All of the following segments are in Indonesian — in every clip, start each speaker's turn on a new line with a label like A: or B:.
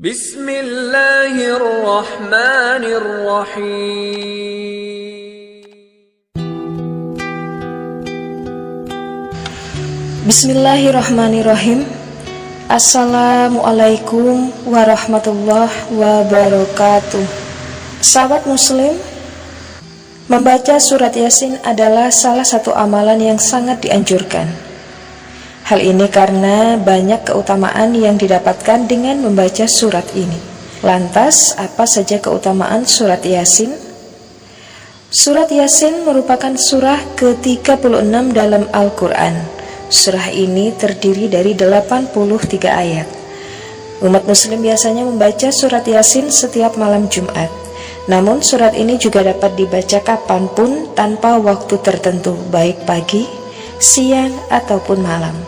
A: Bismillahirrahmanirrahim.
B: Bismillahirrahmanirrahim. Assalamualaikum warahmatullahi wabarakatuh. Sahabat muslim, membaca surat Yasin adalah salah satu amalan yang sangat dianjurkan. Hal ini karena banyak keutamaan yang didapatkan dengan membaca surat ini. Lantas, apa saja keutamaan surat Yasin? Surat Yasin merupakan surah ke-36 dalam Al-Quran. Surah ini terdiri dari 83 ayat. Umat muslim biasanya membaca surat Yasin setiap malam Jumat. Namun surat ini juga dapat dibaca kapanpun tanpa waktu tertentu, baik pagi, siang, ataupun malam.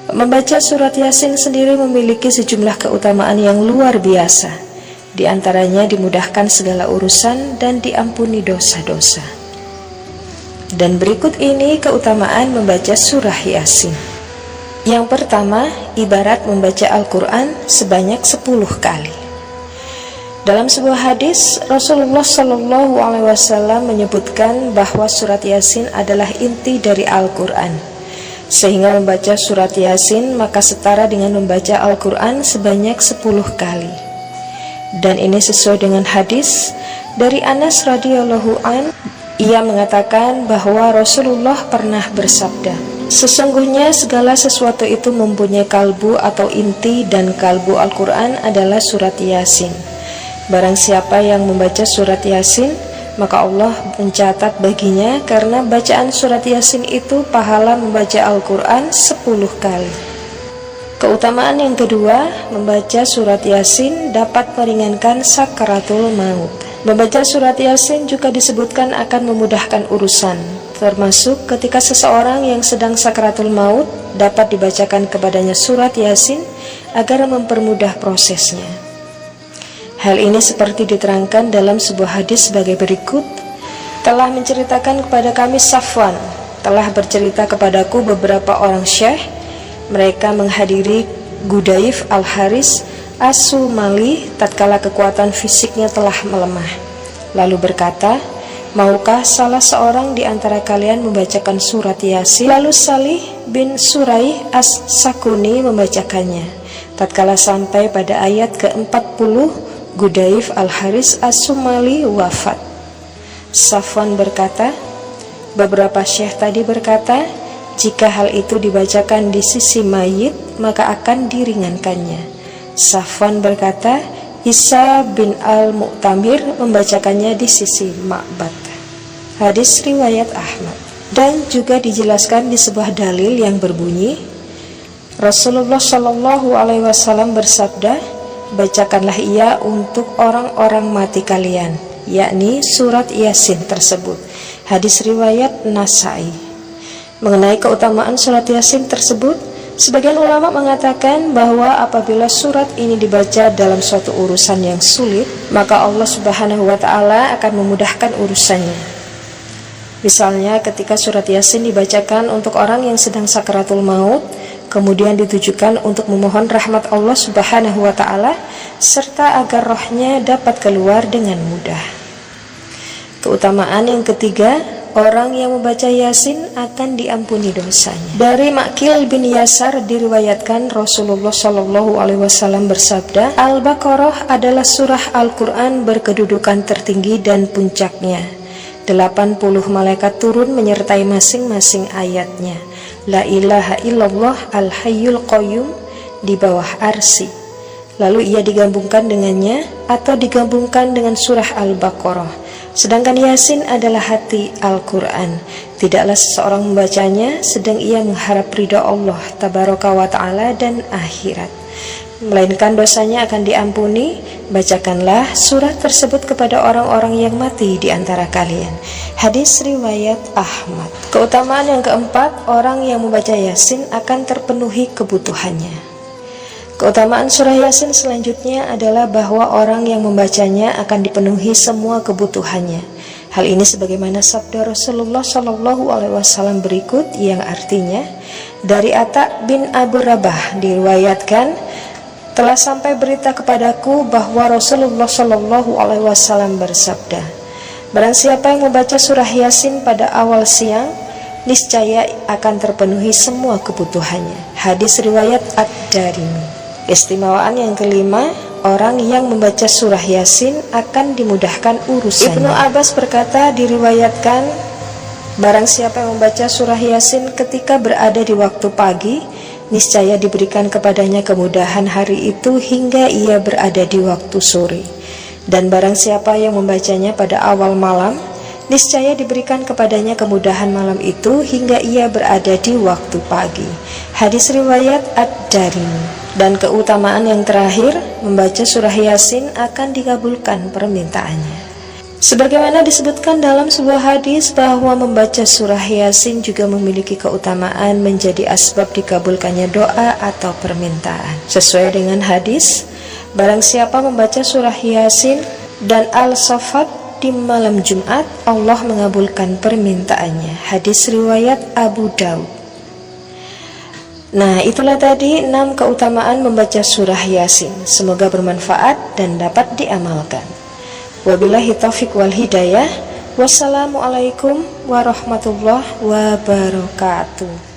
B: Membaca surat Yasin sendiri memiliki sejumlah keutamaan yang luar biasa. Di antaranya dimudahkan segala urusan dan diampuni dosa-dosa. Dan berikut ini keutamaan membaca surah Yasin. Yang pertama, ibarat membaca Al-Quran sebanyak 10 kali. Dalam sebuah hadis, Rasulullah SAW menyebutkan bahwa surat Yasin adalah inti dari Al-Quran, sehingga membaca surat Yasin maka setara dengan membaca Al-Quran sebanyak 10 kali. Dan ini sesuai dengan hadis dari Anas radhiyallahu an. Ia mengatakan bahwa Rasulullah pernah bersabda, sesungguhnya segala sesuatu itu mempunyai kalbu atau inti, dan kalbu Al-Quran adalah surat Yasin. Barang siapa yang membaca surat Yasin, maka Allah mencatat baginya karena bacaan surat Yasin itu pahala membaca Al-Quran 10 kali. Keutamaan yang kedua, membaca surat Yasin dapat meringankan sakaratul maut. Membaca surat Yasin juga disebutkan akan memudahkan urusan, termasuk ketika seseorang yang sedang sakaratul maut dapat dibacakan kepadanya surat Yasin agar mempermudah prosesnya. Hal ini seperti diterangkan dalam sebuah hadis sebagai berikut. Telah menceritakan kepada kami Safwan, telah bercerita kepadaku beberapa orang syekh. Mereka menghadiri Gudaif Al-Haris As-Sumali tatkala kekuatan fisiknya telah melemah. Lalu berkata, maukah salah seorang di antara kalian membacakan surat Yasin? Lalu Salih bin Suraih As-Sakuni membacakannya. Tatkala sampai pada ayat ke-40, Gudaif Al-Haris As-Sumali wafat. Safwan berkata, beberapa syekh tadi berkata, jika hal itu dibacakan di sisi mayit, maka akan diringankannya. Safwan berkata, Isa bin Al-Mu'tamir membacakannya di sisi ma'bad. Hadis riwayat Ahmad. Dan juga dijelaskan di sebuah dalil yang berbunyi, Rasulullah SAW bersabda, bacakanlah ia untuk orang-orang mati kalian, yakni surat Yasin tersebut. Hadis riwayat Nasai. Mengenai keutamaan surat Yasin tersebut, sebagian ulama mengatakan bahwa apabila surat ini dibaca dalam suatu urusan yang sulit, maka Allah Subhanahu wa Ta'ala akan memudahkan urusannya. Misalnya ketika surat Yasin dibacakan untuk orang yang sedang sakaratul maut, kemudian ditujukan untuk memohon rahmat Allah Subhanahu wa Ta'ala serta agar rohnya dapat keluar dengan mudah. Keutamaan yang ketiga, orang yang membaca Yasin akan diampuni dosanya. Dari Ma'qil bin Yasar diriwayatkan Rasulullah SAW bersabda, Al-Baqarah adalah surah Al-Quran berkedudukan tertinggi dan puncaknya. 80 malaikat turun menyertai masing-masing ayatnya. La ilaha illallah al-hayyul qayyum di bawah arsy. Lalu ia digabungkan dengannya atau digabungkan dengan surah Al-Baqarah. Sedangkan Yasin adalah hati Al-Quran. Tidaklah seseorang membacanya sedang ia mengharap ridha Allah Tabaraka wa Ta'ala dan akhirat, melainkan dosanya akan diampuni. Bacakanlah surah tersebut kepada orang-orang yang mati di antara kalian. Hadis riwayat Ahmad. Keutamaan yang keempat, orang yang membaca Yasin akan terpenuhi kebutuhannya. Keutamaan surah Yasin selanjutnya adalah bahwa orang yang membacanya akan dipenuhi semua kebutuhannya. Hal ini sebagaimana sabda Rasulullah SAW berikut, yang artinya, dari Atta bin Abu Rabah diriwayatkan, telah sampai berita kepadaku bahwa Rasulullah Shallallahu Alaihi Wasallam bersabda, barang siapa yang membaca surah Yasin pada awal siang, niscaya akan terpenuhi semua kebutuhannya. Hadis riwayat Ad-Darimi. Keistimewaan yang kelima, orang yang membaca surah Yasin akan dimudahkan urusannya. Ibnu Abbas berkata, diriwayatkan, barang siapa yang membaca surah Yasin ketika berada di waktu pagi, niscaya diberikan kepadanya kemudahan hari itu hingga ia berada di waktu sore. Dan barang siapa yang membacanya pada awal malam, niscaya diberikan kepadanya kemudahan malam itu hingga ia berada di waktu pagi. Hadis riwayat Ad-Darimi. Dan keutamaan yang terakhir, membaca surah Yasin akan dikabulkan permintaannya. Sebagaimana disebutkan dalam sebuah hadis bahwa membaca surah Yasin juga memiliki keutamaan menjadi asbab dikabulkannya doa atau permintaan. Sesuai dengan hadis, barang siapa membaca surah Yasin dan Al-Saffat di malam Jumat, Allah mengabulkan permintaannya. Hadis riwayat Abu Daud. Nah, itulah tadi 6 keutamaan membaca surah Yasin. Semoga bermanfaat dan dapat diamalkan. Wabillahi taufiq wal hidayah. Wassalamualaikum warahmatullahi wabarakatuh.